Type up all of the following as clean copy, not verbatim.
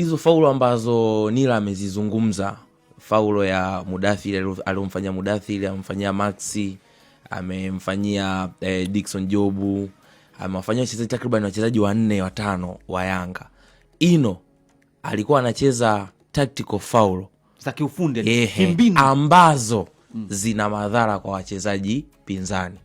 Hizo faulo ambazo Nila amezizungumza, faulo ya Mudathir aliyomfanyia Mudathir, amemfanyia Maxi, amemfanyia Dickson Jobu, amewafanyia wachezaji takriban wachezaji 4 5 wa Yanga. Ino alikuwa anacheza tactical foul za kiufundi kimbinu ambazo zina madhara kwa wachezaji pinzani.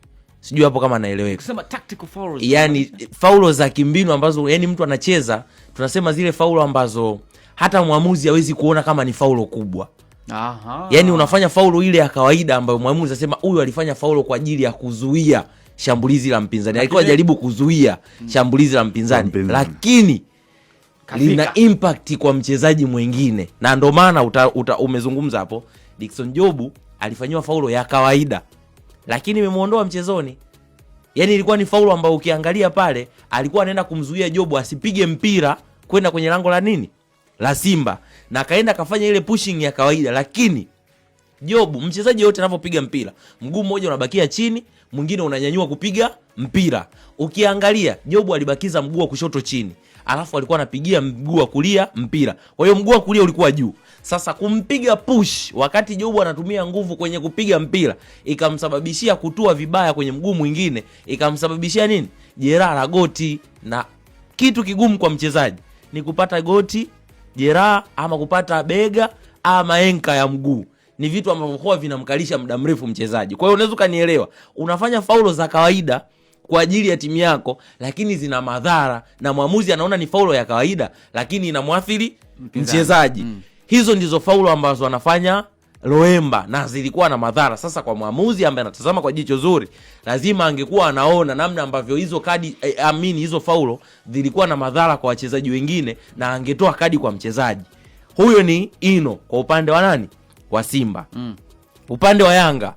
Sijui hapo kama naeleweka. Kusema tactical fouls, yani faulo za kimbinu ambazo yani mtu anacheza, tunasema zile faulo ambazo hata muamuzi hawezi kuona kama ni faulo kubwa. Aha. Yani unafanya faulo ile ya kawaida ambayo muamuzi anasema huyu alifanya faulo kwa ajili ya kuzuia shambulizi la mpinzani. Alikuwa jaribu kuzuia shambulizi la mpinzani, lakini lina impact kwa mchezaji mwingine. Na ndio maana umezungumza hapo, Dickson Jobu alifanywa faulo ya kawaida lakini imemuondoa mchezoni. Yani ilikuwa ni faulo ambayo ukiangalia pale alikuwa anaenda kumzuia Jobu asipige mpira kwenda kwenye lango la nini? La Simba. Na kaenda kafanya ile pushing ya kawaida, lakini Jobu, mchezaji yote anapopiga mpira, mguu mmoja unabakia chini, mwingine unanyanyua kupiga mpira. Ukiangalia Jobu alibakiza mguu wa kushoto chini, alafu alikuwa anapigia mguu wa kulia mpira. Kwa hiyo mguu wa kulia ulikuwa juu. Sasa kumpiga push wakati Jobu anatumia nguvu kwenye kupiga mpira, ikamsababishia kutua vibaya kwenye mguu mwingine, ikamsababishia nini? Jeraha la goti. Na kitu kigumu kwa mchezaji ni kupata goti, jeraha, ama kupata bega ama enka ya mguu. Ni vitu ambavyo huwa vinamkalisha muda mrefu mchezaji. Kwa hiyo unaweza kanielewa, unafanya faulo za kawaida kwa ajili ya timu yako, lakini zina madhara na muamuzi anaona ni faulo ya kawaida lakini inamwathiri mchezaji. Hizo ndizo faulo ambazo wanafanya Loemba na zilikuwa na madhara. Sasa kwa muamuzi ambaye anatazama kwa jicho zuri, lazima angekuwa anaona namna ambavyo hizo kadi hizo faulo zilikuwa na madhara kwa wachezaji wengine na angetoa kadi kwa mchezaji. Huyo ni Ino kwa upande wa nani? Wa Simba. Upande wa Yanga